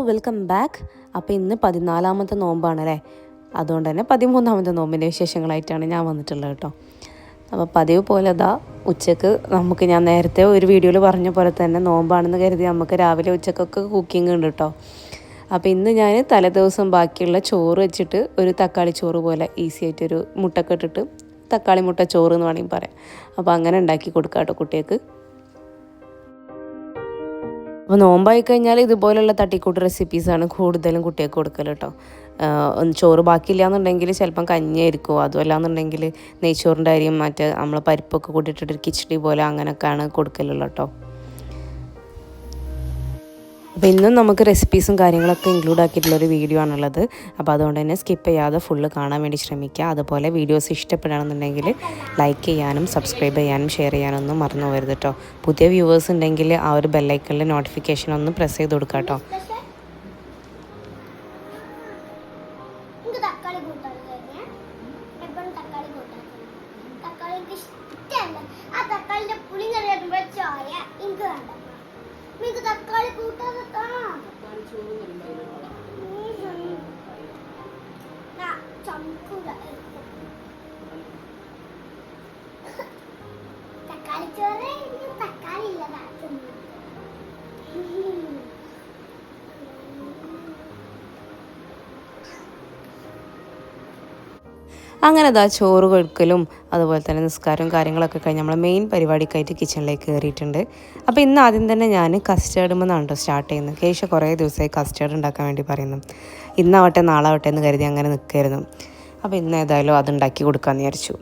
Welcome back. അപ്പോൾ ഇന്ന് 14ാമത്തെ നോമ്പാണല്ലേ, അതുകൊണ്ട് തന്നെ 13ാമത്തെ നോമ്പിൻ്റെ വിശേഷങ്ങളായിട്ടാണ് ഞാൻ വന്നിട്ടുള്ളത് കേട്ടോ. അപ്പോൾ പതിവ് പോലെ ഉച്ചക്ക് ഞാൻ നേരത്തെ ഒരു വീഡിയോയിൽ പറഞ്ഞ പോലെ തന്നെ നോമ്പാണെന്ന് കരുതി നമുക്ക് രാവിലെ ഉച്ചക്കൊക്കെ കുക്കിംഗ് ഉണ്ട് കേട്ടോ. അപ്പോൾ ഇന്ന് ഞാൻ തലേദിവസം ബാക്കിയുള്ള ചോറ് വെച്ചിട്ട് ഒരു തക്കാളി ചോറ് പോലെ ഈസി ആയിട്ടൊരു മുട്ടൊക്കെ ഇട്ടിട്ട് തക്കാളി മുട്ട ചോറ് എന്ന് വേണമെങ്കിൽ പറയാം. അപ്പോൾ അങ്ങനെ ഉണ്ടാക്കി കൊടുക്കാം കേട്ടോ കുട്ടികൾക്ക്. അപ്പോൾ നോമ്പായി കഴിഞ്ഞാൽ ഇതുപോലുള്ള തട്ടിക്കൂട്ട് റെസിപ്പീസാണ് കൂടുതലും കുട്ടികൾക്ക് കൊടുക്കൽ കേട്ടോ. ചോറ് ബാക്കിയില്ല എന്നുണ്ടെങ്കിൽ ചിലപ്പം കഞ്ഞിയായിരിക്കും, അതുമല്ല എന്നുണ്ടെങ്കിൽ നെയ്ച്ചോറിൻ്റെ അരിയും മറ്റേ നമ്മൾ പരിപ്പൊക്കെ കൂട്ടിയിട്ടൊരു കിച്ചടി പോലെ അങ്ങനെയൊക്കെയാണ് കൊടുക്കലുള്ളത് കേട്ടോ. അപ്പോൾ ഇന്നും നമുക്ക് റെസിപ്പീസും കാര്യങ്ങളൊക്കെ ഇൻക്ലൂഡ് ആക്കിയിട്ടുള്ളൊരു വീഡിയോ ആണുള്ളത്. അപ്പോൾ അതുകൊണ്ട് തന്നെ സ്കിപ്പ് ചെയ്യാതെ ഫുള്ള് കാണാൻ വേണ്ടി ശ്രമിക്കുക. അതുപോലെ വീഡിയോസ് ഇഷ്ടപ്പെടുകയാണെന്നുണ്ടെങ്കിൽ ലൈക്ക് ചെയ്യാനും സബ്സ്ക്രൈബ് ചെയ്യാനും ഷെയർ ചെയ്യാനൊന്നും മറന്നു പോകരുത് കേട്ടോ. പുതിയ വ്യൂവേഴ്സ് ഉണ്ടെങ്കിൽ ആ ഒരു ബെല്ലൈക്കണിൽ നോട്ടിഫിക്കേഷൻ ഒന്ന് പ്രസ് ചെയ്ത് കൊടുക്കുക കേട്ടോ. തക്കാളി കൂട്ടാതെ തക്കാളി ചോറ് തക്കാളി ഇല്ലതാ. അങ്ങനെ ചോറ് കൊടുക്കലും അതുപോലെ തന്നെ നിസ്കാരവും കാര്യങ്ങളൊക്കെ കഴിഞ്ഞ് നമ്മൾ മെയിൻ പരിപാടിക്കായിട്ട് കിച്ചണിലേക്ക് കയറിയിട്ടുണ്ട്. അപ്പോൾ ഇന്ന് ആദ്യം തന്നെ ഞാൻ കസ്റ്റേർഡുമെന്നാണ് കേട്ടോ സ്റ്റാർട്ട് ചെയ്യുന്നത്. കേശ കുറേ ദിവസമായി കസ്റ്റേർഡ് ഉണ്ടാക്കാൻ വേണ്ടി പറയുന്നു. ഇന്നാവട്ടെ നാളാവട്ടെ എന്ന് കരുതി അങ്ങനെ നിൽക്കായിരുന്നു. അപ്പോൾ ഇന്ന് ഏതായാലും അതുണ്ടാക്കി കൊടുക്കാമെന്ന് വിചാരിച്ചു.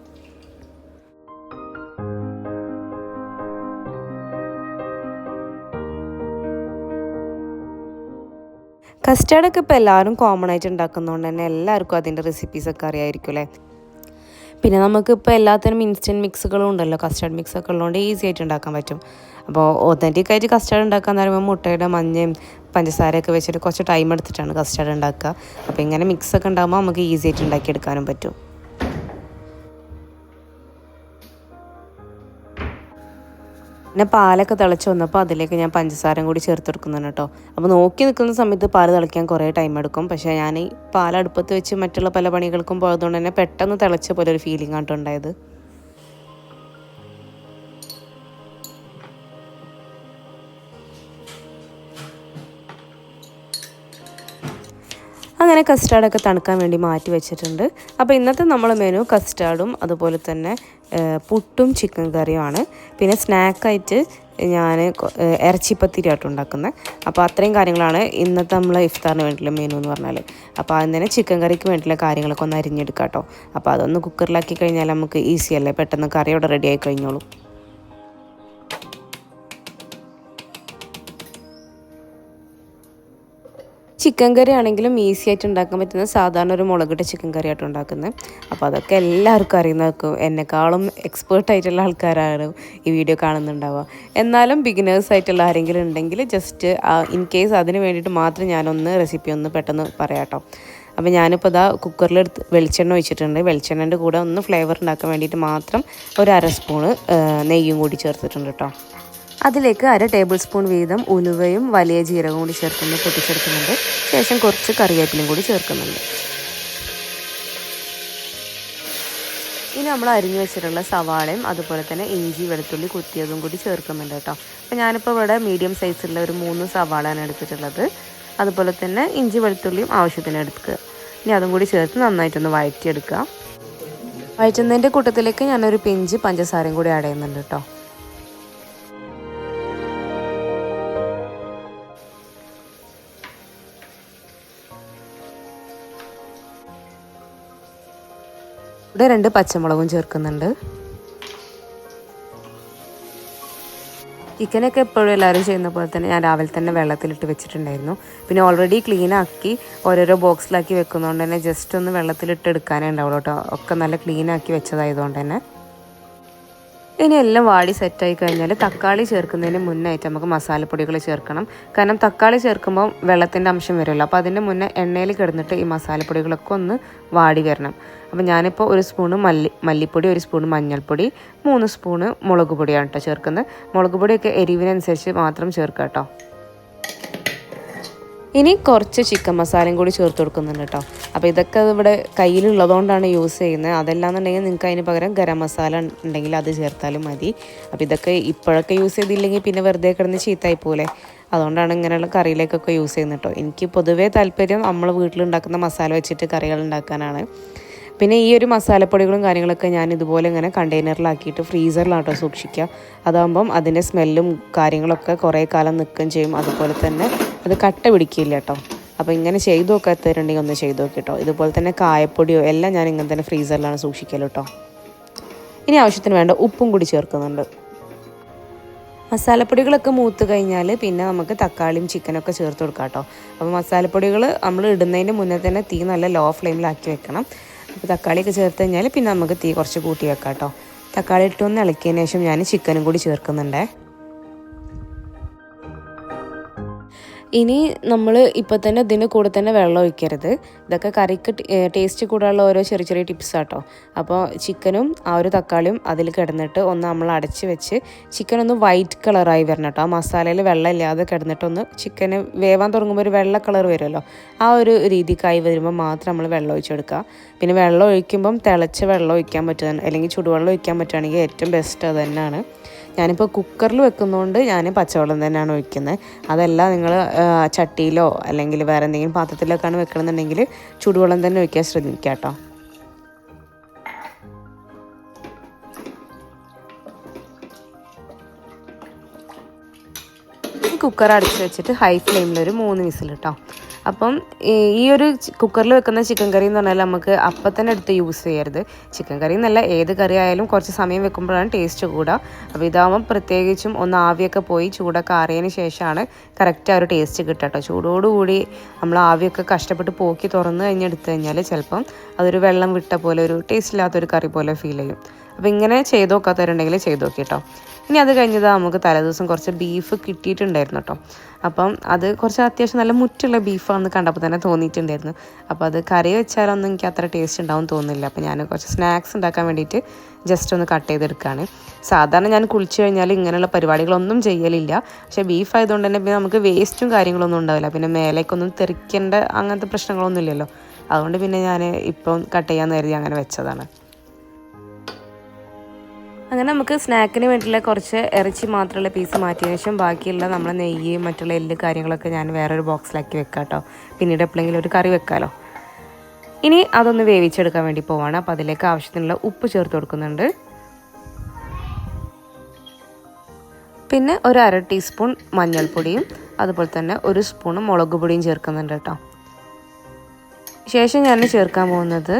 കസ്റ്റേർഡൊക്കെ ഇപ്പോൾ എല്ലാവരും കോമൺ ആയിട്ട് ഉണ്ടാക്കുന്നതുകൊണ്ട് തന്നെ എല്ലാവർക്കും അതിൻ്റെ റെസിപ്പീസൊക്കെ അറിയാമായിരിക്കും അല്ലേ. പിന്നെ നമുക്കിപ്പോൾ എല്ലാത്തിനും ഇൻസ്റ്റൻറ്റ് മിക്സുകളും ഉണ്ടല്ലോ, കസ്റ്റേർഡ് മിക്സൊക്കെ ഉള്ളതുകൊണ്ട് ഈസി ആയിട്ട് ഉണ്ടാക്കാൻ പറ്റും. അപ്പോൾ ഒതൻറ്റിക്കായിട്ട് കസ്റ്റേർഡ് ഉണ്ടാക്കാന്ന് പറയുമ്പോൾ മുട്ടയുടെ മഞ്ഞയും പഞ്ചസാരയൊക്കെ വെച്ചിട്ട് കുറച്ച് ടൈം എടുത്തിട്ടാണ് കസ്റ്റേർഡ് ഉണ്ടാക്കുക. അപ്പോൾ ഇങ്ങനെ മിക്സൊക്കെ ഉണ്ടാകുമ്പോൾ നമുക്ക് ഈസി ആയിട്ട് ഉണ്ടാക്കിയെടുക്കാനും പറ്റും. പിന്നെ പാലൊക്കെ തിളച്ച് വന്നപ്പോൾ അതിലേക്ക് ഞാൻ പഞ്ചസാരയും കൂടി ചേർത്ത് കൊടുക്കുന്നുണ്ട് കേട്ടോ. അപ്പോൾ നോക്കി നിൽക്കുന്ന സമയത്ത് പാൽ തിളയ്ക്കാൻ കുറേ ടൈം എടുക്കും. പക്ഷേ ഞാൻ ഈ പാലടുപ്പത്ത് വെച്ച് മറ്റുള്ള പല പണികൾക്കും പോയതുകൊണ്ട് തന്നെ പെട്ടെന്ന് തിളച്ച പോലെ ഒരു ഫീലിംഗ് ആട്ടോ ഉണ്ടായത്. അങ്ങനെ കസ്റ്റാർഡൊക്കെ തണുക്കാൻ വേണ്ടി മാറ്റി വെച്ചിട്ടുണ്ട്. അപ്പോൾ ഇന്നത്തെ നമ്മളെ മെനു കസ്റ്റാർഡും അതുപോലെ തന്നെ പുട്ടും ചിക്കൻ കറിയുമാണ്. പിന്നെ സ്നാക്കായിട്ട് ഞാൻ ഇറച്ചിപ്പത്തിരി ആയിട്ട് ഉണ്ടാക്കുന്നത്. അപ്പോൾ അത്രയും കാര്യങ്ങളാണ് ഇന്നത്തെ നമ്മൾ ഇഫ്താറിന് വേണ്ടിയിട്ടുള്ള മെനു എന്ന് പറഞ്ഞാൽ. അപ്പോൾ അതിന് തന്നെ ചിക്കൻ കറിക്ക് വേണ്ടിയിട്ടുള്ള കാര്യങ്ങളൊക്കെ ഒന്ന് അരിഞ്ഞെടുക്കാം കേട്ടോ. അപ്പോൾ അതൊന്ന് കുക്കറിലാക്കി കഴിഞ്ഞാൽ നമുക്ക് ഈസി അല്ലേ, പെട്ടെന്ന് കറി അവിടെ റെഡി ആയി കഴിഞ്ഞോളൂ. ചിക്കൻ കറി ആണെങ്കിലും ഈസി ആയിട്ട് ഉണ്ടാക്കാൻ പറ്റുന്ന സാധാരണ ഒരു മുളകിട്ട ചിക്കൻ കറി ആയിട്ട് ഉണ്ടാക്കുന്നത്. അപ്പോൾ അതൊക്കെ എല്ലാവർക്കും അറിയുന്നവർക്കും എന്നെക്കാളും എക്സ്പേർട്ടായിട്ടുള്ള ആൾക്കാരാണ് ഈ വീഡിയോ കാണുന്നുണ്ടാവുക. എന്നാലും ബിഗിനേഴ്സ് ആയിട്ടുള്ള ആരെങ്കിലും ഉണ്ടെങ്കിൽ ജസ്റ്റ് ഇൻ കേസ് അതിന് വേണ്ടിയിട്ട് മാത്രം ഞാനൊന്ന് റെസിപ്പി ഒന്ന് പെട്ടെന്ന് പറയാം കേട്ടോ. അപ്പോൾ ഞാനിപ്പോൾ കുക്കറിലെടുത്ത് വെളിച്ചെണ്ണ ഒഴിച്ചിട്ടുണ്ട്. വെളിച്ചെണ്ണൻ്റെ കൂടെ ഒന്ന് ഫ്ലേവർ ഉണ്ടാക്കാൻ വേണ്ടിയിട്ട് മാത്രം ഒരു 1/2 സ്പൂണ് നെയ്യും കൂടി ചേർത്തിട്ടുണ്ട് കേട്ടോ. അതിലേക്ക് 1/2 ടേബിൾ സ്പൂൺ വീതം ഉലുവയും വലിയ ജീരകവും കൂടി പൊട്ടിച്ചെടുക്കുന്നുണ്ട്. ശേഷം കുറച്ച് കറിവേപ്പിലയും കൂടി ചേർക്കുന്നുണ്ട്. ഇനി നമ്മൾ അരിഞ്ഞു വെച്ചിട്ടുള്ള സവാളയും അതുപോലെ തന്നെ ഇഞ്ചി വെളുത്തുള്ളി കുത്തിയതും കൂടി ചേർക്കുന്നുണ്ട് കേട്ടോ. അപ്പോൾ ഞാനിപ്പോൾ ഇവിടെ മീഡിയം സൈസുള്ള ഒരു 3 സവാളയാണ് എടുത്തിട്ടുള്ളത്. അതുപോലെ തന്നെ ഇഞ്ചി വെളുത്തുള്ളിയും ആവശ്യത്തിന് എടുക്കുക. ഇനി അതും കൂടി ചേർത്ത് നന്നായിട്ടൊന്ന് വഴറ്റിയെടുക്കുക. വഴറ്റുന്നതിൻ്റെ കൂട്ടത്തിലേക്ക് ഞാനൊരു പിഞ്ച് പഞ്ചസാരയും കൂടി ആഡ് ചെയ്യുന്നുണ്ട് കേട്ടോ. ഇവിടെ 2 പച്ചമുളകും ചേർക്കുന്നുണ്ട്. ചിക്കനൊക്കെ എപ്പോഴും എല്ലാവരും ചെയ്യുന്ന പോലെ തന്നെ ഞാൻ രാവിലെ തന്നെ വെള്ളത്തിലിട്ട് വെച്ചിട്ടുണ്ടായിരുന്നു. പിന്നെ ഓൾറെഡി ക്ലീനാക്കി ഓരോരോ ബോക്സിലാക്കി വെക്കുന്നതുകൊണ്ട് തന്നെ ജസ്റ്റ് ഒന്ന് വെള്ളത്തിലിട്ട് എടുക്കാനേ ഉണ്ടാവുള്ളൂ കേട്ടോ. ഒക്കെ നല്ല ക്ലീനാക്കി വെച്ചതായതുകൊണ്ട് തന്നെ. ഇനി എല്ലാം വാടി സെറ്റായി കഴിഞ്ഞാൽ തക്കാളി ചേർക്കുന്നതിന് മുന്നായിട്ട് നമുക്ക് മസാലപ്പൊടികൾ ചേർക്കണം. കാരണം തക്കാളി ചേർക്കുമ്പോൾ വെള്ളത്തിൻ്റെ അംശം വരുമല്ലോ. അപ്പോൾ അതിൻ്റെ മുന്നേ എണ്ണയിൽ കിടന്നിട്ട് ഈ മസാലപ്പൊടികളൊക്കെ ഒന്ന് വാടി വരണം. അപ്പോൾ ഞാനിപ്പോൾ 1 സ്പൂണ് മല്ലിപ്പൊടി, 1 സ്പൂണ് മഞ്ഞൾപ്പൊടി, 3 സ്പൂണ് മുളക് പൊടിയാണ് കേട്ടോ ചേർക്കുന്നത്. മുളക് പൊടിയൊക്കെ എരിവിനനുസരിച്ച് മാത്രം ചേർക്കുക കേട്ടോ. ഇനി കുറച്ച് ചിക്കൻ മസാലയും കൂടി ചേർത്ത് കൊടുക്കുന്നുണ്ട് കേട്ടോ. അപ്പോൾ ഇതൊക്കെ ഇവിടെ കയ്യിലുള്ളതുകൊണ്ടാണ് യൂസ് ചെയ്യുന്നത്. അതല്ലാന്നുണ്ടെങ്കിൽ നിങ്ങൾക്ക് അതിന് പകരം ഗരം മസാല ഉണ്ടെങ്കിൽ അത് ചേർത്താലും മതി. അപ്പോൾ ഇതൊക്കെ ഇപ്പോഴൊക്കെ യൂസ് ചെയ്തില്ലെങ്കിൽ പിന്നെ വെറുതെ കിടന്ന് ചീത്തായി പോലെ. അതുകൊണ്ടാണ് ഇങ്ങനെയുള്ള കറിയിലേക്കൊക്കെ യൂസ് ചെയ്യുന്നത് കേട്ടോ. എനിക്ക് പൊതുവേ താല്പര്യം നമ്മൾ വീട്ടിലുണ്ടാക്കുന്ന മസാല വെച്ചിട്ട് കറികൾ ഉണ്ടാക്കാനാണ്. പിന്നെ ഈ ഒരു മസാലപ്പൊടികളും കാര്യങ്ങളൊക്കെ ഞാൻ ഇതുപോലെ ഇങ്ങനെ കണ്ടെയ്നറിലാക്കിയിട്ട് ഫ്രീസറിലാട്ടോ സൂക്ഷിക്കുക. അതാകുമ്പം അതിൻ്റെ സ്മെല്ലും കാര്യങ്ങളൊക്കെ കുറേ കാലം നിൽക്കുകയും ചെയ്യും. അതുപോലെ തന്നെ അത് കട്ട പിടിക്കില്ല കേട്ടോ. അപ്പോൾ ഇങ്ങനെ ചെയ്തു നോക്കാത്തവരുണ്ടെങ്കിൽ ഒന്ന് ചെയ്ത് നോക്കി കേട്ടോ. ഇതുപോലെ തന്നെ കായപ്പൊടിയോ എല്ലാം ഞാൻ ഇങ്ങനെ തന്നെ ഫ്രീസറിലാണ് സൂക്ഷിക്കൽ കേട്ടോ. ഇനി ആവശ്യത്തിന് വേണ്ട ഉപ്പും കൂടി ചേർക്കുന്നുണ്ട്. മസാലപ്പൊടികളൊക്കെ മൂത്ത് കഴിഞ്ഞാൽ പിന്നെ നമുക്ക് തക്കാളിയും ചിക്കനൊക്കെ ചേർത്ത് കൊടുക്കാം കേട്ടോ. അപ്പോൾ മസാലപ്പൊടികൾ നമ്മൾ ഇടുന്നതിന് മുന്നേ തന്നെ തീ നല്ല ലോ ഫ്ലെയിമിലാക്കി വെക്കണം. അപ്പോൾ തക്കാളിയൊക്കെ ചേർത്ത് കഴിഞ്ഞാൽ പിന്നെ നമുക്ക് തീ കുറച്ച് കൂട്ടി വെക്കാം കേട്ടോ. തക്കാളി ഇട്ടൊന്ന് ഇളക്കിയതിന് ശേഷം ഞാൻ ചിക്കനും കൂടി ചേർക്കുന്നുണ്ടേ. ഇനി നമ്മൾ ഇപ്പോൾ തന്നെ ഇതിന് കൂടെ തന്നെ വെള്ളം ഒഴിക്കരുത്. ഇതൊക്കെ കറിക്ക് ടേസ്റ്റ് കൂടാനുള്ള ഓരോ ചെറിയ ചെറിയ ടിപ്സ് ആട്ടോ. അപ്പോൾ ചിക്കനും ആ ഒരു തക്കാളിയും അതിൽ കിടന്നിട്ട് ഒന്ന് നമ്മൾ അടച്ച് വെച്ച് ചിക്കൻ ഒന്ന് വൈറ്റ് കളറായി വരണം കേട്ടോ. ആ മസാലയിൽ വെള്ളം ഇല്ലാതെ കിടന്നിട്ടൊന്ന് ചിക്കന് വേവാൻ തുടങ്ങുമ്പോൾ ഒരു വെള്ള കളർ വരുമല്ലോ, ആ ഒരു രീതിക്കായി വരുമ്പോൾ മാത്രം നമ്മൾ വെള്ളം ഒഴിച്ചെടുക്കുക. പിന്നെ വെള്ളം ഒഴിക്കുമ്പം തിളച്ച വെള്ളം ഒഴിക്കാൻ പറ്റുക, അല്ലെങ്കിൽ ചുടുവെള്ളം ഒഴിക്കാൻ പറ്റുകയാണെങ്കിൽ ഏറ്റവും ബെസ്റ്റ് അത് തന്നെയാണ്. ഞാനിപ്പോൾ കുക്കറിൽ വെക്കുന്നതുകൊണ്ട് ഞാൻ പച്ചവെള്ളം തന്നെയാണ് ഒഴിക്കുന്നത്. അതല്ല നിങ്ങൾ ചട്ടിയിലോ അല്ലെങ്കിൽ വേറെ എന്തെങ്കിലും പാത്രത്തിലൊക്കെയാണ് വെക്കണമെന്നുണ്ടെങ്കിൽ ചൂടുവെള്ളം തന്നെ ഒഴിക്കാൻ ശ്രമിക്കുക കേട്ടോ. കുക്കർ അടച്ച് വെച്ചിട്ട് ഹൈ ഫ്ലെയിമിൽ ഒരു 3 വിസിൽ കേട്ടോ. അപ്പം ഈ ഒരു കുക്കറിൽ വെക്കുന്ന ചിക്കൻ കറി എന്ന് പറഞ്ഞാൽ നമുക്ക് അപ്പം തന്നെ എടുത്ത് യൂസ് ചെയ്യരുത്. ചിക്കൻ കറി എന്നല്ല, ഏത് കറി ആയാലും കുറച്ച് സമയം വെക്കുമ്പോഴാണ് ടേസ്റ്റ് കൂടുക. അപ്പോൾ ഇതാകുമ്പം പ്രത്യേകിച്ചും ഒന്ന് ആവിയൊക്കെ പോയി ചൂടൊക്കെ ആറിയതിന് ശേഷമാണ് കറക്റ്റ് ആ ഒരു ടേസ്റ്റ് കിട്ടുക കേട്ടോ. ചൂടോടുകൂടി നമ്മൾ ആവിയൊക്കെ കഷ്ടപ്പെട്ട് പോക്കി തുറന്ന് കഴിഞ്ഞെടുത്ത് കഴിഞ്ഞാൽ ചിലപ്പം അതൊരു വെള്ളം വിട്ട പോലെ ഒരു ടേസ്റ്റ് ഇല്ലാത്തൊരു കറി പോലെ ഫീൽ ചെയ്യും. അപ്പോൾ ഇങ്ങനെ ചെയ്ത് നോക്കാത്തവരുണ്ടെങ്കിൽ ചെയ്ത് നോക്കി കേട്ടോ. ഇനി അത് കഴിഞ്ഞത് നമുക്ക് തലേദിവസം കുറച്ച് ബീഫ് കിട്ടിയിട്ടുണ്ടായിരുന്നു കേട്ടോ. അപ്പം അത് കുറച്ച് അത്യാവശ്യം നല്ല മുറ്റുള്ള ബീഫാണെന്ന് കണ്ടപ്പോൾ തന്നെ തോന്നിയിട്ടുണ്ടായിരുന്നു. അപ്പോൾ അത് കറി വെച്ചാലൊന്നും എനിക്ക് അത്ര ടേസ്റ്റ് ഉണ്ടാവും തോന്നുന്നില്ല. അപ്പോൾ ഞാൻ കുറച്ച് സ്നാക്സ് ഉണ്ടാക്കാൻ വേണ്ടിയിട്ട് ജസ്റ്റ് ഒന്ന് കട്ട് ചെയ്തെടുക്കുകയാണ്. സാധാരണ ഞാൻ കുളിച്ച് കഴിഞ്ഞാൽ ഇങ്ങനെയുള്ള പരിപാടികളൊന്നും ചെയ്യലില്ല. പക്ഷേ ബീഫ് ആയതുകൊണ്ട് തന്നെ പിന്നെ നമുക്ക് വേസ്റ്റും കാര്യങ്ങളൊന്നും ഉണ്ടാവില്ല. പിന്നെ മേലേക്കൊന്നും തെറിക്കേണ്ട അങ്ങനത്തെ പ്രശ്നങ്ങളൊന്നും ഇല്ലല്ലോ. അതുകൊണ്ട് പിന്നെ ഞാൻ ഇപ്പം കട്ട് ചെയ്യാൻ കരുതി അങ്ങനെ വെച്ചതാണ്. അങ്ങനെ നമുക്ക് സ്നാക്കിന് വേണ്ടിയിട്ടുള്ള കുറച്ച് ഇറച്ചി മാത്രമുള്ള പീസ് മാറ്റിയതിന് ശേഷം ബാക്കിയുള്ള നമ്മളെ നെയ്യ് മറ്റുള്ള എല്ല് കാര്യങ്ങളൊക്കെ ഞാൻ വേറൊരു ബോക്സിലാക്കി വെക്കാം കേട്ടോ. പിന്നീട് എപ്പോഴെങ്കിലും ഒരു കറി വെക്കാമല്ലോ. ഇനി അതൊന്ന് വേവിച്ചെടുക്കാൻ വേണ്ടി പോവാണ്. അപ്പോൾ അതിലേക്ക് ആവശ്യത്തിനുള്ള ഉപ്പ് ചേർത്ത് കൊടുക്കുന്നുണ്ട്. പിന്നെ ഒരു 1/2 ടീസ്പൂൺ മഞ്ഞൾപ്പൊടിയും അതുപോലെ തന്നെ 1 സ്പൂൺ മുളക് പൊടിയും ചേർക്കുന്നുണ്ട് കേട്ടോ. ശേഷം ഞാൻ ചേർക്കാൻ പോകുന്നത്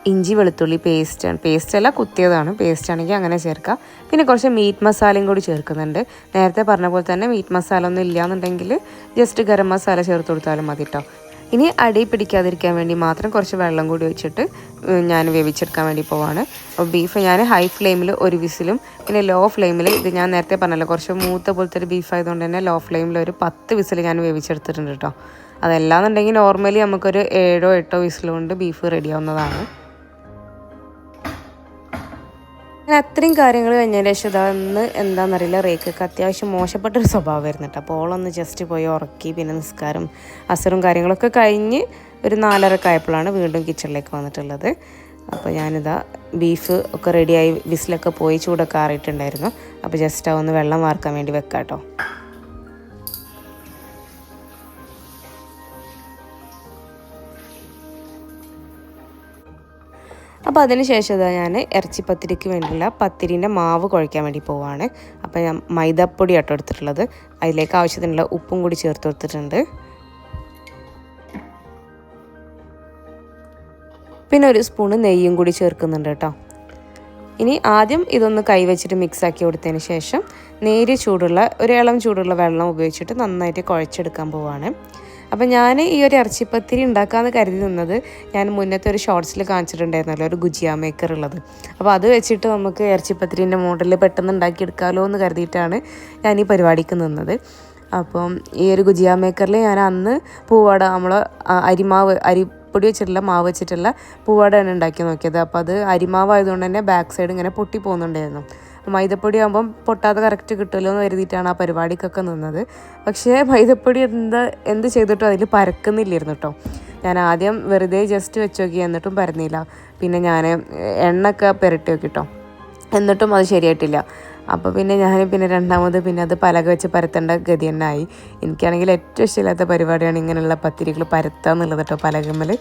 ഇഞ്ചി വെളുത്തുള്ളി പേസ്റ്റാണ്. പേസ്റ്റല്ല, കുത്തിയതാണ്. പേസ്റ്റ് ആണെങ്കിൽ അങ്ങനെ ചേർക്കാം. പിന്നെ കുറച്ച് മീറ്റ് മസാലയും കൂടി ചേർക്കുന്നുണ്ട്. നേരത്തെ പറഞ്ഞ പോലെ തന്നെ മീറ്റ് മസാല ഒന്നും ഇല്ലയെന്നുണ്ടെങ്കിൽ ജസ്റ്റ് ഗരം മസാല ചേർത്ത് കൊടുത്താലും മതി കേട്ടോ. ഇനി അടി പിടിക്കാതിരിക്കാൻ വേണ്ടി മാത്രം കുറച്ച് വെള്ളം കൂടി ഒഴിച്ചിട്ട് ഞാൻ വേവിച്ചെടുക്കാൻ വേണ്ടി പോവാണ്. അപ്പോൾ ബീഫ് ഞാൻ ഹൈ ഫ്ലെയിമിൽ 1 വിസിലും പിന്നെ ലോ ഫ്ലെയിമിൽ, ഇത് ഞാൻ നേരത്തെ പറഞ്ഞല്ലോ കുറച്ച് മൂത്ത പോലത്തെ ഒരു ബീഫ് ആയതുകൊണ്ട് തന്നെ ലോ ഫ്ലെയിമിൽ ഒരു 10 വിസിൽ ഞാൻ വേവിച്ചെടുത്തിട്ടുണ്ട് കേട്ടോ. അതല്ലാന്നുണ്ടെങ്കിൽ നോർമലി നമുക്കൊരു 7-8 വിസിൽ കൊണ്ട് ബീഫ് റെഡിയാവുന്നതാണ്. അങ്ങനെ അത്രയും കാര്യങ്ങൾ കഴിഞ്ഞതിന് ശേഷം ഇതാന്ന് എന്താണെന്നറിയില്ല, റേക്കൊക്കെ അത്യാവശ്യം മോശപ്പെട്ടൊരു സ്വഭാവമായിരുന്നു കേട്ടോ. അപ്പോൾ ഓളൊന്ന് ജസ്റ്റ് പോയി ഉറക്കി. പിന്നെ നിസ്കാരം അസറും കാര്യങ്ങളൊക്കെ കഴിഞ്ഞ് ഒരു 4:30 ആയപ്പോഴാണ് വീണ്ടും കിച്ചണിലേക്ക് വന്നിട്ടുള്ളത്. അപ്പോൾ ഞാനിതാ ബീഫ് ഒക്കെ റെഡിയായി, വിസിലൊക്കെ പോയി ചൂടൊക്കെ ആറിയിട്ടുണ്ടായിരുന്നു. അപ്പോൾ ജസ്റ്റ് ഒന്ന് വെള്ളം വാർക്കാൻ വേണ്ടി വെക്കാം കേട്ടോ. അപ്പോൾ അതിന് ശേഷം ഞാൻ ഇറച്ചിപ്പത്തിരിക്ക് വേണ്ടിയുള്ള പത്തിരീൻ്റെ മാവ് കുഴയ്ക്കാൻ വേണ്ടി പോവാണ്. അപ്പോൾ ഞാൻ മൈദപ്പൊടി ആട്ടോ എടുത്തിട്ടുള്ളത്. അതിലേക്ക് ആവശ്യത്തിനുള്ള ഉപ്പും കൂടി ചേർത്ത് കൊടുത്തിട്ടുണ്ട്. പിന്നെ 1 സ്പൂണ് നെയ്യും കൂടി ചേർക്കുന്നുണ്ട് കേട്ടോ. ഇനി ആദ്യം ഇതൊന്ന് കൈവച്ചിട്ട് മിക്സാക്കി കൊടുത്തതിന് ശേഷം നേരിയ ചൂടുള്ള ഒരു ഇളം ചൂടുള്ള വെള്ളം ഉപയോഗിച്ചിട്ട് നന്നായിട്ട് കുഴച്ചെടുക്കാൻ പോവാണ്. അപ്പോൾ ഞാൻ ഈ ഒരു ഇറച്ചിപ്പത്തിരി ഉണ്ടാക്കാമെന്ന് കരുതി നിന്നത് ഞാൻ മുന്നത്തെ ഒരു ഷോർട്സിൽ കാണിച്ചിട്ടുണ്ടായിരുന്നല്ലോ, ഒരു ഗുജിയ മേക്കർ ഉള്ളത്. അപ്പോൾ അത് വെച്ചിട്ട് നമുക്ക് ഇറച്ചിപ്പത്തിരിൻ്റെ മോഡലിൽ പെട്ടെന്ന് ഉണ്ടാക്കിയെടുക്കാമല്ലോ എന്ന് കരുതിയിട്ടാണ് ഞാൻ ഈ പരിപാടിക്ക് നിന്നത്. അപ്പം ഈ ഒരു ഗുജിയ മേക്കറിൽ ഞാൻ അന്ന് പൂവാട നമ്മൾ അരിപ്പൊടി വെച്ചിട്ടുള്ള മാവ് വെച്ചിട്ടുള്ള പൂവാടയാണ് ഉണ്ടാക്കി നോക്കിയത്. അപ്പോൾ അത് അരിമാവ് ആയതുകൊണ്ട് തന്നെ ബാക്ക് സൈഡ് ഇങ്ങനെ പൊട്ടി പോകുന്നുണ്ടായിരുന്നു. മൈദപ്പൊടി ആകുമ്പം പൊട്ടാതെ കറക്റ്റ് കിട്ടുമല്ലോ എന്ന് കരുതിയിട്ടാണ് ആ പരിപാടിക്കൊക്കെ നിന്നത്. പക്ഷേ മൈദപ്പൊടി എന്ത് ചെയ്തിട്ടും അതിൽ പരക്കുന്നില്ലായിരുന്നു കേട്ടോ. ഞാൻ ആദ്യം വെറുതെ ജസ്റ്റ് വെച്ച് നോക്കി, എന്നിട്ടും പരന്നില്ല. പിന്നെ ഞാൻ എണ്ണയൊക്കെ പുരട്ടി നോക്കി കേട്ടോ, എന്നിട്ടും അത് ശരിയായിട്ടില്ല. അപ്പോൾ പിന്നെ ഞാൻ രണ്ടാമത് അത് പലക വെച്ച് പരത്തേണ്ട ഗതി തന്നെ ആയി. എനിക്കാണെങ്കിൽ ഏറ്റവും ഇഷ്ടമില്ലാത്ത പരിപാടിയാണ് ഇങ്ങനെയുള്ള പത്തിരികൾ പരത്തുക എന്നുള്ളത് കേട്ടോ, പലകമ്മൽ.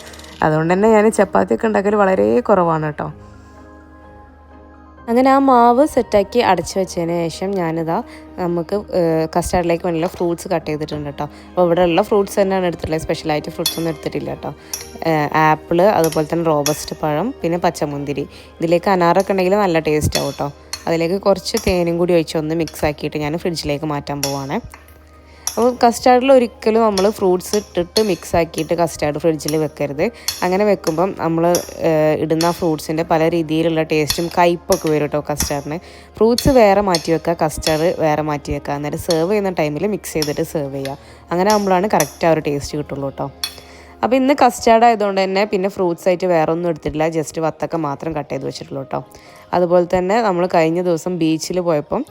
അതുകൊണ്ട് തന്നെ ഞാൻ ചപ്പാത്തിയൊക്കെ ഉണ്ടാക്കൽ വളരെ കുറവാണ് കേട്ടോ. അങ്ങനെ ആ മാവ് സെറ്റാക്കി അടച്ചു വെച്ചതിന് ശേഷം ഞാനിതാ നമുക്ക് കസ്റ്റാർഡിലേക്ക് വേണ്ടിയുള്ള ഫ്രൂട്ട്സ് കട്ട് ചെയ്തിട്ടുണ്ട് കേട്ടോ. അപ്പോൾ ഇവിടെ ഉള്ള ഫ്രൂട്ട്സ് തന്നെയാണ് എടുത്തിട്ടുള്ളത്, സ്പെഷ്യലായിട്ട് ഫ്രൂട്ട്സ് ഒന്നും എടുത്തിട്ടില്ല കേട്ടോ. ആപ്പിള്, അതുപോലെ തന്നെ റോബസ്റ്റ് പഴം, പിന്നെ പച്ചമുന്തിരി. ഇതിലേക്ക് അനാറൊക്കെ ഉണ്ടെങ്കിൽ നല്ല ടേസ്റ്റ് ആവും കേട്ടോ. അതിലേക്ക് കുറച്ച് തേനും കൂടി ഒഴിച്ച് ഒന്ന് മിക്സ് ആക്കിയിട്ട് ഞാൻ ഫ്രിഡ്ജിലേക്ക് മാറ്റാൻ പോവാണ്. അപ്പോൾ കസ്റ്റാർഡിൽ ഒരിക്കലും നമ്മൾ ഫ്രൂട്ട്സ് ഇട്ടിട്ട് മിക്സ് ആക്കിയിട്ട് കസ്റ്റാർഡ് ഫ്രിഡ്ജിൽ വെക്കരുത്. അങ്ങനെ വെക്കുമ്പം നമ്മൾ ഇടുന്ന ഫ്രൂട്ട്സിൻ്റെ പല രീതിയിലുള്ള ടേസ്റ്റും കയ്പ്പൊക്കെ വരും കേട്ടോ കസ്റ്റാർഡിന്. ഫ്രൂട്ട്സ് വേറെ മാറ്റി വെക്കുക, കസ്റ്റാർഡ് വേറെ മാറ്റി വെക്കുക. അന്നേരം സെർവ് ചെയ്യുന്ന ടൈമിൽ മിക്സ് ചെയ്തിട്ട് സെർവ് ചെയ്യുക. അങ്ങനെ ആകുമ്പോഴാണ് കറക്റ്റ് ആ ഒരു ടേസ്റ്റ് കിട്ടുള്ളൂ കേട്ടോ. അപ്പോൾ ഇന്ന് കസ്റ്റാർഡ് ആയതുകൊണ്ട് തന്നെ ഫ്രൂട്ട്സ് ആയിട്ട് വേറെ ഒന്നും എടുത്തിട്ടില്ല, ജസ്റ്റ് വത്തക്ക മാത്രം കട്ട് ചെയ്ത് വെച്ചിട്ടുള്ളൂ കേട്ടോ. അതുപോലെ തന്നെ നമ്മൾ കഴിഞ്ഞ ദിവസം ബീച്ചിൽ പോയപ്പം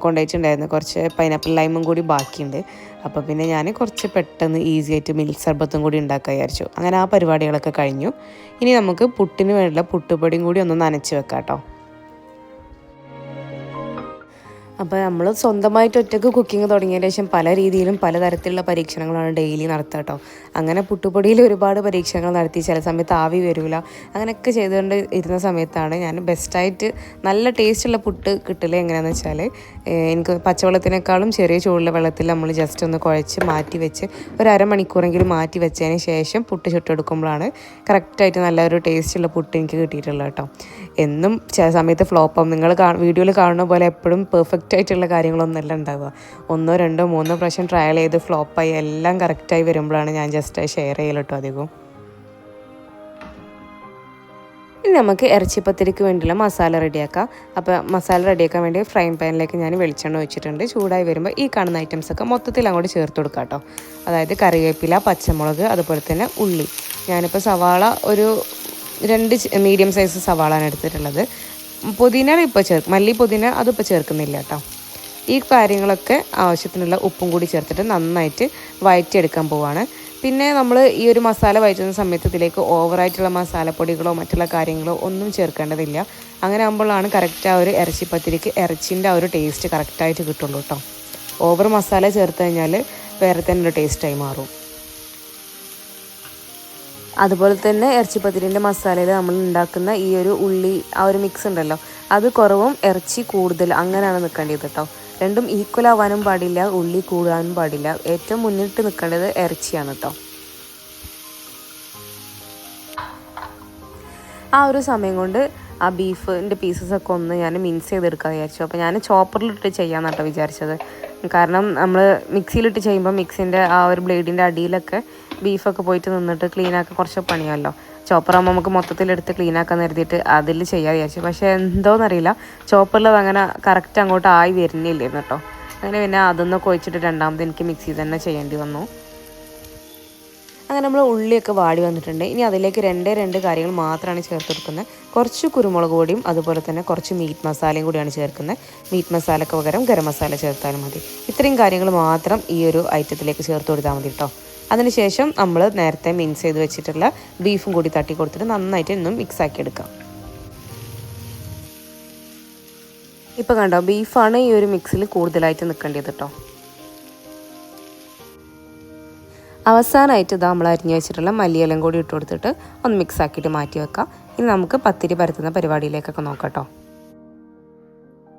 കൊണ്ടുപോയിട്ടുണ്ടായിരുന്നു കുറച്ച് പൈനാപ്പിൾ ലൈമും കൂടി ബാക്കിയുണ്ട്. അപ്പോൾ പിന്നെ ഞാൻ കുറച്ച് പെട്ടെന്ന് ഈസി ആയിട്ട് മിൽക്ക് സർബത്തും കൂടി ഉണ്ടാക്കാൻ വിചാരിച്ചു. അങ്ങനെ ആ പരിപാടികളൊക്കെ കഴിഞ്ഞു. ഇനി നമുക്ക് പുട്ടിന് വേണ്ടിയുള്ള പുട്ടുപൊടിയും കൂടി ഒന്ന് നനച്ച് വെക്കാം കേട്ടോ. അപ്പോൾ നമ്മൾ സ്വന്തമായിട്ട് ഒറ്റയ്ക്ക് കുക്കിംഗ് തുടങ്ങിയതിന് ശേഷം പല രീതിയിലും പലതരത്തിലുള്ള പരീക്ഷണങ്ങളാണ് ഡെയിലി നടത്തുക കേട്ടോ. അങ്ങനെ പുട്ടുപൊടിയിൽ ഒരുപാട് പരീക്ഷണങ്ങൾ നടത്തി, ചില സമയത്ത് ആവി വരില്ല, അങ്ങനെയൊക്കെ ചെയ്തുകൊണ്ട് ഇരുന്ന സമയത്താണ് ഞാൻ ബെസ്റ്റായിട്ട് നല്ല ടേസ്റ്റുള്ള പുട്ട് കിട്ടില്ല. എങ്ങനെയാണെന്ന് വെച്ചാൽ എനിക്ക് പച്ചവെള്ളത്തിനേക്കാളും ചെറിയ ചൂടുള്ള വെള്ളത്തിൽ നമ്മൾ ജസ്റ്റ് ഒന്ന് കുഴച്ച് മാറ്റി വെച്ച് ഒരു അരമണിക്കൂറെങ്കിലും മാറ്റി വെച്ചതിന് ശേഷം പുട്ട് ചുട്ടെടുക്കുമ്പോഴാണ് കറക്റ്റായിട്ട് നല്ലൊരു ടേസ്റ്റുള്ള പുട്ട് എനിക്ക് കിട്ടിയിട്ടുള്ളത് കേട്ടോ. എന്നും ചില സമയത്ത് ഫ്ലോപ്പാവും. നിങ്ങൾ വീഡിയോയിൽ കാണുന്ന പോലെ എപ്പോഴും പെർഫെക്റ്റ് ആയിട്ടുള്ള കാര്യങ്ങളൊന്നുമല്ല ഉണ്ടാവുക. 1, 2, 3 പ്രാവശ്യം ട്രയൽ ചെയ്ത് ഫ്ലോപ്പായി എല്ലാം കറക്റ്റായി വരുമ്പോഴാണ് ഞാൻ ജസ്റ്റ് ഷെയർ ചെയ്യൽ കേട്ടോ അധികവും. ഇനി നമുക്ക് ഇറച്ചിപ്പത്തിരിക്ക് വേണ്ടിയുള്ള മസാല റെഡിയാക്കാം. അപ്പോൾ മസാല റെഡിയാക്കാൻ വേണ്ടി ഫ്രൈ പാനിലേക്ക് ഞാൻ വെളിച്ചെണ്ണ ഒഴിച്ചിട്ടുണ്ട്. ചൂടായി വരുമ്പോൾ ഈ കാണുന്ന ഐറ്റംസൊക്കെ മൊത്തത്തിൽ അങ്ങോട്ട് ചേർത്ത് കൊടുക്കാം കേട്ടോ. അതായത് കറിവേപ്പില, പച്ചമുളക്, അതുപോലെ തന്നെ ഉള്ളി. ഞാനിപ്പോൾ സവാള ഒരു 2 മീഡിയം സൈസ് സവാളാണ് എടുത്തിട്ടുള്ളത്. പുതിന ഇപ്പോൾ മല്ലി പുതിന അതിപ്പോൾ ചേർക്കുന്നില്ല കേട്ടോ. ഈ കാര്യങ്ങളൊക്കെ ആവശ്യത്തിനുള്ള ഉപ്പും കൂടി ചേർത്തിട്ട് നന്നായിട്ട് വഴറ്റിയെടുക്കാൻ പോവാണ്. പിന്നെ നമ്മൾ ഈ ഒരു മസാല വഴറ്റുന്ന സമയത്ത് ഇതിലേക്ക് ഓവറായിട്ടുള്ള മസാലപ്പൊടികളോ മറ്റുള്ള കാര്യങ്ങളോ ഒന്നും ചേർക്കേണ്ടതില്ല. അങ്ങനെ ആകുമ്പോഴാണ് കറക്റ്റ് ആ ഒരു ഇറച്ചിപ്പത്തിരിക്ക് ഇറച്ചിൻ്റെ ആ ഒരു ടേസ്റ്റ് കറക്റ്റായിട്ട് കിട്ടുള്ളൂ കേട്ടോ. ഓവർ മസാല ചേർത്ത് കഴിഞ്ഞാൽ വേറെ തന്നെ ഒരു ടേസ്റ്റായി മാറും. അതുപോലെ തന്നെ ഇറച്ചിപ്പത്തിരിൻ്റെ മസാലയിൽ നമ്മൾ ഉണ്ടാക്കുന്ന ഈ ഒരു ഉള്ളി ആ ഒരു മിക്സ് ഉണ്ടല്ലോ, അത് കുറവും ഇറച്ചി കൂടുതൽ അങ്ങനെയാണ് നിൽക്കേണ്ടത് കേട്ടോ. രണ്ടും ഈക്വൽ ആവാനും പാടില്ല, ഉള്ളി കൂടാനും പാടില്ല. ഏറ്റവും മുന്നിട്ട് നിൽക്കേണ്ടത് ഇറച്ചിയാണ് കേട്ടോ. ആ ഒരു സമയം കൊണ്ട് ആ ബീഫിൻ്റെ പീസസൊക്കെ ഒന്ന് ഞാൻ മിക്സ് ചെയ്തെടുക്കാൻ വിചാരിച്ചു. അപ്പോൾ ഞാൻ ചോപ്പറിലിട്ട് ചെയ്യാമെന്ന് കേട്ടോ വിചാരിച്ചത്. കാരണം നമ്മൾ മിക്സിയിലിട്ട് ചെയ്യുമ്പോൾ മിക്സിൻ്റെ ആ ഒരു ബ്ലേഡിൻ്റെ അടിയിലൊക്കെ ബീഫൊക്കെ പോയിട്ട് നിന്നിട്ട് ക്ലീനാക്കാൻ കുറച്ച് പണിയല്ലോ. ചോപ്പറാകുമ്പോൾ നമുക്ക് മൊത്തത്തിലെടുത്ത് ക്ലീനാക്കാൻ കരുതിയിട്ട് അതിൽ ചെയ്യാൻ വിചാരിച്ചു. പക്ഷേ എന്തോന്നറിയില്ല, ചോപ്പറിൽ അങ്ങനെ കറക്റ്റ് അങ്ങോട്ട് ആയി വരുന്നില്ലായിരുന്നു കേട്ടോ. അങ്ങനെ പിന്നെ അതൊന്നൊക്കെ ഒഴിച്ചിട്ട് രണ്ടാമത് എനിക്ക് മിക്സി തന്നെ ചെയ്യേണ്ടി വന്നു. അങ്ങനെ നമ്മൾ ഉള്ളിയൊക്കെ വാടി വന്നിട്ടുണ്ട്. ഇനി അതിലേക്ക് 2 കാര്യങ്ങൾ മാത്രമാണ് ചേർത്ത് കൊടുക്കുന്നത്. കുറച്ച് കുരുമുളക് പൊടിയും അതുപോലെ തന്നെ കുറച്ച് മീറ്റ് മസാലയും കൂടിയാണ് ചേർക്കുന്നത്. മീറ്റ് മസാലയ്ക്ക് പകരം ഗരം മസാല ചേർത്താലും മതി. ഇത്രയും കാര്യങ്ങൾ മാത്രം ഈ ഒരു ഐറ്റത്തിലേക്ക് ചേർത്ത് കൊടുത്താൽ മതി കേട്ടോ. അതിനുശേഷം നമ്മൾ നേരത്തെ മിക്സ് ചെയ്ത് വെച്ചിട്ടുള്ള ബീഫും കൂടി തട്ടി കൊടുത്തിട്ട് നന്നായിട്ട് ഇന്നും മിക്സ് ആക്കി എടുക്കാം. ഇപ്പോൾ കണ്ടോ, ബീഫാണ് ഈ ഒരു മിക്സിൽ കൂടുതലായിട്ട് നിൽക്കേണ്ടത് കേട്ടോ. അവസാനമായിട്ട് നമ്മൾ അരിഞ്ഞു വെച്ചിട്ടുള്ള മല്ലിയിലയും കൂടി ഇട്ട് കൊടുത്തിട്ട് ഒന്ന് മിക്സ് ആക്കിയിട്ട് മാറ്റി വെക്കാം. ഇനി നമുക്ക് പത്തിരി പരത്തുന്ന പരിപാടിയിലേക്കൊക്കെ നോക്കാം കേട്ടോ.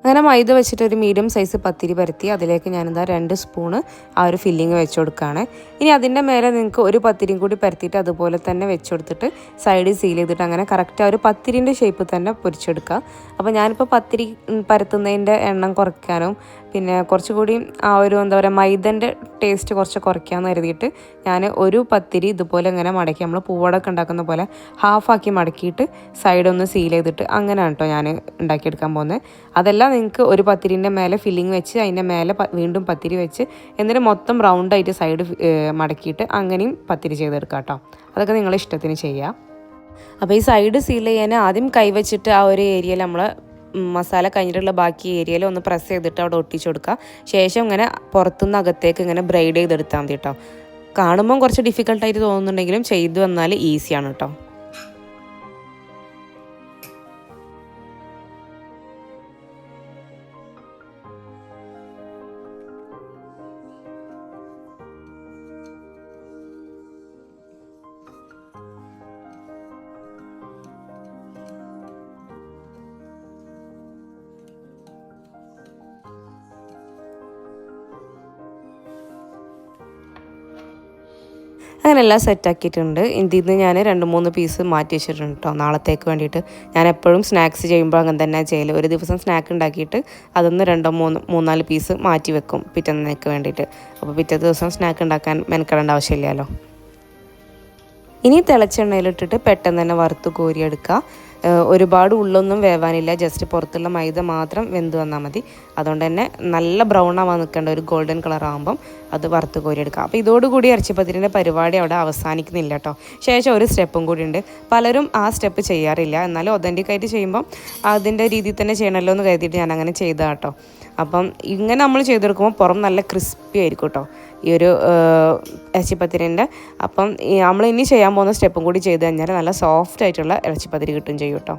അങ്ങനെ മൈദ വെച്ചിട്ട് ഒരു മീഡിയം സൈസ് പത്തിരി പരത്തി അതിലേക്ക് ഞാനെന്താ 2 സ്പൂണ് ആ ഒരു ഫില്ലിങ് വെച്ച് കൊടുക്കുകയാണ്. ഇനി അതിൻ്റെ മേലെ നിങ്ങൾക്ക് ഒരു പത്തിരിയും കൂടി പരത്തിയിട്ട് അതുപോലെ തന്നെ വെച്ച് കൊടുത്തിട്ട് സൈഡ് സീൽ ചെയ്തിട്ട് അങ്ങനെ കറക്റ്റ് ആ ഒരു പത്തിരിൻ്റെ ഷേപ്പ് തന്നെ പൊരിച്ചെടുക്കുക. അപ്പോൾ ഞാനിപ്പോൾ പത്തിരി പരത്തുന്നതിൻ്റെ എണ്ണം കുറയ്ക്കാനും പിന്നെ കുറച്ചുകൂടി ആ ഒരു എന്താ പറയുക മൈദൻ്റെ ടേസ്റ്റ് കുറച്ച് കുറയ്ക്കാമെന്ന് കരുതിയിട്ട് ഞാൻ ഒരു പത്തിരി ഇതുപോലെ ഇങ്ങനെ മടക്കി നമ്മൾ പൂവടൊക്കെ ഉണ്ടാക്കുന്ന പോലെ ഹാഫാക്കി മടക്കിയിട്ട് സൈഡൊന്ന് സീൽ ചെയ്തിട്ട് അങ്ങനെയാണ് കേട്ടോ ഞാൻ ഉണ്ടാക്കിയെടുക്കാൻ പോകുന്നത്. അതെല്ലാം നിങ്ങൾക്ക് ഒരു പത്തിരിൻ്റെ മേലെ ഫില്ലിങ് വെച്ച് അതിൻ്റെ മേലെ വീണ്ടും പത്തിരി വെച്ച് എന്നിട്ട് മൊത്തം റൗണ്ടായിട്ട് സൈഡ് മടക്കിയിട്ട് അങ്ങനെയും പത്തിരി ചെയ്തെടുക്കാം കേട്ടോ. അതൊക്കെ നിങ്ങളുടെ ഇഷ്ടത്തിന് ചെയ്യാം. അപ്പോൾ ഈ സൈഡ് സീൽ ചെയ്യാൻ ആദ്യം കൈവച്ചിട്ട് ആ ഒരു ഏരിയയിൽ നമ്മൾ മസാല കഴിഞ്ഞിട്ടുള്ള ബാക്കി ഏരിയയിൽ ഒന്ന് പ്രസ് ചെയ്തിട്ട് അവിടെ ഒട്ടിച്ചു കൊടുക്കുക. ശേഷം ഇങ്ങനെ പുറത്തുനിന്ന് അകത്തേക്ക് ഇങ്ങനെ ബ്രൈഡ് ചെയ്തെടുത്താൽ മതി കേട്ടോ. കാണുമ്പം കുറച്ച് ഡിഫിക്കൽട്ടായിട്ട് തോന്നുന്നുണ്ടെങ്കിലും ചെയ്തു വന്നാൽ ഈസിയാണ് കേട്ടോ. അങ്ങനെ എല്ലാം സെറ്റാക്കിയിട്ടുണ്ട്. ഇതിൽ നിന്ന് ഞാൻ 2-3 പീസ് മാറ്റി വെച്ചിട്ടുണ്ട് കേട്ടോ നാളത്തേക്ക് വേണ്ടിയിട്ട്. ഞാൻ എപ്പോഴും സ്നാക്സ് ചെയ്യുമ്പോൾ അങ്ങനെ തന്നെ ചെയ്യൽ. ഒരു ദിവസം സ്നാക്ക് ഉണ്ടാക്കിയിട്ട് അതൊന്ന് 2-3-4 പീസ് മാറ്റി വെക്കും പിറ്റേന്നേക്ക് വേണ്ടിയിട്ട്. അപ്പോൾ പിറ്റേ ദിവസം സ്നാക്ക് ഉണ്ടാക്കാൻ മെനക്കെടേണ്ട ആവശ്യമില്ലല്ലോ. ഇനി തിളച്ചെണ്ണയിലിട്ടിട്ട് പെട്ടെന്ന് തന്നെ വറുത്ത് കോരിയെടുക്കുക. ഒരുപാട് ഉള്ളൊന്നും വേവാനില്ല, ജസ്റ്റ് പുറത്തുള്ള മൈദ മാത്രം വെന്ത് വന്നാൽ മതി. അതുകൊണ്ട് തന്നെ നല്ല ബ്രൗൺ ആവാൻ നിൽക്കേണ്ട, ഒരു ഗോൾഡൻ കളർ ആകുമ്പം അത് വറുത്ത് കോരിയെടുക്കുക. അപ്പോൾ ഇതോടുകൂടി ഇറച്ചിപ്പത്തിരിൻ്റെ പരിപാടി അവിടെ അവസാനിക്കുന്നില്ല കേട്ടോ. ശേഷം ഒരു സ്റ്റെപ്പും കൂടി ഉണ്ട്. പലരും ആ സ്റ്റെപ്പ് ചെയ്യാറില്ല, എന്നാലും ഒതൻറ്റിക്കായിട്ട് ചെയ്യുമ്പം അതിൻ്റെ രീതിയിൽ തന്നെ ചെയ്യണമല്ലോ എന്ന് കരുതിയിട്ട് ഞാൻ അങ്ങനെ ചെയ്തതാണ് കേട്ടോ. അപ്പം ഇങ്ങനെ നമ്മൾ ചെയ്തെടുക്കുമ്പോൾ പുറം നല്ല ക്രിസ്പി ആയിരിക്കും കേട്ടോ ഈ ഒരു ഇറച്ചിപ്പത്തിരിൻ്റെ. അപ്പം നമ്മൾ ഇനി ചെയ്യാൻ പോകുന്ന സ്റ്റെപ്പും കൂടി ചെയ്ത് കഴിഞ്ഞാൽ നല്ല സോഫ്റ്റ് ആയിട്ടുള്ള ഇറച്ചിപ്പത്തിരി കിട്ടും ചെയ്യും കേട്ടോ.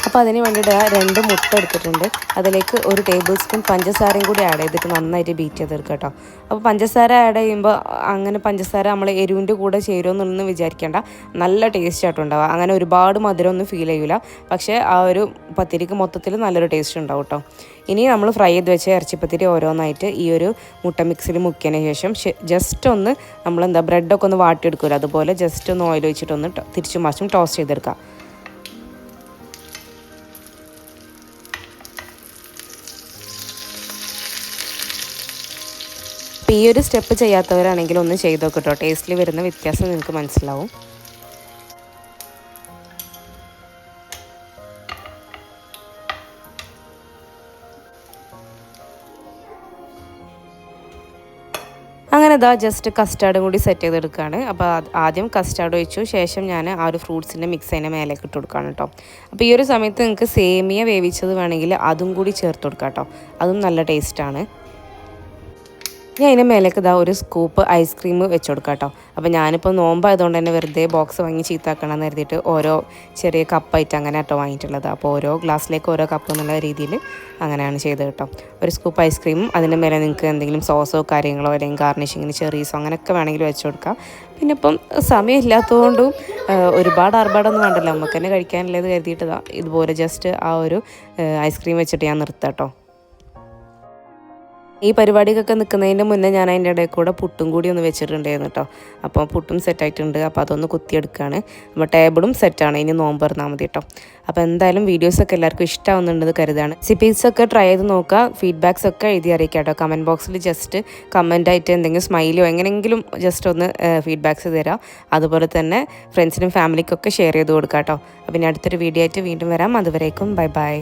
അപ്പോൾ അതിന് വേണ്ടിയിട്ട് 2 മുട്ട എടുത്തിട്ടുണ്ട്. അതിലേക്ക് 1 ടേബിൾ സ്പൂൺ പഞ്ചസാരയും കൂടി ആഡ് ചെയ്തിട്ട് നന്നായിട്ട് ബീറ്റ് ചെയ്തെടുക്കുക കേട്ടോ. അപ്പോൾ പഞ്ചസാര ആഡ് ചെയ്യുമ്പോൾ അങ്ങനെ പഞ്ചസാര നമ്മൾ എരിവിൻ്റെ കൂടെ ചേരുമെന്നൊന്നും വിചാരിക്കേണ്ട, നല്ല ടേസ്റ്റ് ആയിട്ടുണ്ടാവുക. അങ്ങനെ ഒരുപാട് മധുരം ഒന്നും ഫീൽ ചെയ്യില്ല, പക്ഷേ ആ ഒരു പത്തിരിക്ക് മൊത്തത്തിൽ നല്ലൊരു ടേസ്റ്റ് ഉണ്ടാവും കേട്ടോ. ഇനി നമ്മൾ ഫ്രൈ ചെയ്ത് വെച്ച ഇറച്ചിപ്പത്തിരി ഓരോന്നായിട്ട് ഈ ഒരു മുട്ട മിക്സിൽ മുക്കിയതിന് ശേഷം ജസ്റ്റ് ഒന്ന് നമ്മളെന്താ ബ്രെഡൊക്കെ ഒന്ന് വാട്ടിയെടുക്കില്ല, അതുപോലെ ജസ്റ്റ് ഒന്ന് ഓയിൽ വെച്ചിട്ടൊന്ന് തിരിച്ചും മറിച്ചും ടോസ്റ്റ് ചെയ്തെടുക്കുക. അപ്പോൾ ഈ ഒരു സ്റ്റെപ്പ് ചെയ്യാത്തവരാണെങ്കിൽ ഒന്ന് ചെയ്ത് നോക്കട്ടോ, ടേസ്റ്റിൽ വരുന്ന വ്യത്യാസം നിങ്ങൾക്ക് മനസ്സിലാവും. അങ്ങനെ ഇതാ ജസ്റ്റ് കസ്റ്റാർഡും കൂടി സെറ്റ് ചെയ്തെടുക്കുകയാണ്. അപ്പോൾ ആദ്യം കസ്റ്റാർഡ് ഒഴിച്ചു, ശേഷം ഞാൻ ആ ഒരു ഫ്രൂട്ട്സിൻ്റെ മിക്സ് അതിൻ്റെ മേലേക്ക് ഇട്ട് കൊടുക്കുകയാണ് കേട്ടോ. അപ്പോൾ ഈ ഒരു സമയത്ത് നിങ്ങൾക്ക് സേമിയ വേവിച്ചത് വേണമെങ്കിൽ അതും കൂടി ചേർത്ത് കൊടുക്കാം കേട്ടോ, അതും നല്ല ടേസ്റ്റാണ്. ഞാൻ അതിൻ്റെ മേലേക്ക് ഇതാ ഒരു സ്കൂപ്പ് ഐസ്ക്രീം വെച്ച് കൊടുക്കാം കേട്ടോ. അപ്പോൾ ഞാനിപ്പോൾ നോമ്പായതുകൊണ്ട് തന്നെ വെറുതെ ബോക്സ് വാങ്ങി ചീത്താക്കണമെന്ന് കരുതിയിട്ട് ഓരോ ചെറിയ കപ്പായിട്ട് അങ്ങനെ കേട്ടോ വാങ്ങിയിട്ടുള്ളത്. അപ്പോൾ ഓരോ ഗ്ലാസ്സിലേക്ക് ഓരോ കപ്പ് എന്നുള്ള രീതിയിൽ അങ്ങനെയാണ് ചെയ്തത് കേട്ടോ. ഒരു സ്കൂപ്പ് ഐസ്ക്രീമും അതിൻ്റെ മേലെ നിങ്ങൾക്ക് എന്തെങ്കിലും സോസോ കാര്യങ്ങളോ അല്ലെങ്കിൽ ഗാർണിഷിങ്ങിന് ചെറീസോ അങ്ങനെയൊക്കെ വേണമെങ്കിൽ വെച്ച് കൊടുക്കാം. പിന്നെ ഇപ്പം സമയമില്ലാത്തതുകൊണ്ടും ഒരുപാട് ആർഭാടൊന്നും വേണ്ടല്ലോ, നമുക്ക് തന്നെ കഴിക്കാനുള്ളത് കരുതിയിട്ടതാ ഇതുപോലെ ജസ്റ്റ് ആ ഒരു ഐസ്ക്രീം വെച്ചിട്ട് ഞാൻ നിർത്താം കേട്ടോ. ഈ പരിപാടിക്കൊക്കെ നിൽക്കുന്നതിൻ്റെ മുന്നേ ഞാൻ അതിൻ്റെ ഇടയിൽ കൂടെ പുട്ടും കൂടി ഒന്ന് വെച്ചിട്ടുണ്ടായിരുന്നു കേട്ടോ. അപ്പോൾ പുട്ടും സെറ്റായിട്ടുണ്ട്, അപ്പോൾ അതൊന്ന് കുത്തിയെടുക്കുകയാണ്. അപ്പോൾ ടേബിളും സെറ്റാണ്, ഇനി നോമ്പ് തുറന്നാൽ മതി കേട്ടോ. അപ്പോൾ എന്തായാലും വീഡിയോസൊക്കെ എല്ലാവർക്കും ഇഷ്ടമാവുന്നുണ്ടെന്ന് കരുതാണ്. റെസിപ്പീസൊക്കെ ട്രൈ ചെയ്ത് നോക്കുക, ഫീഡ്ബാക്സ് ഒക്കെ എഴുതി അറിയിക്കാം കേട്ടോ. കമൻറ്റ് ബോക്സിൽ ജസ്റ്റ് കമൻറ്റായിട്ട് എന്തെങ്കിലും സ്മൈലോ എങ്ങനെയെങ്കിലും ജസ്റ്റ് ഒന്ന് ഫീഡ്ബാക്സ് തരാം. അതുപോലെ തന്നെ ഫ്രണ്ട്സിനും ഫാമിലിക്കൊക്കെ ഷെയർ ചെയ്ത് കൊടുക്കാം കേട്ടോ. അപ്പോൾ ഇനി അടുത്തൊരു വീഡിയോ ആയിട്ട് വീണ്ടും വരാം. അതുവരേക്കും ബൈ ബൈ.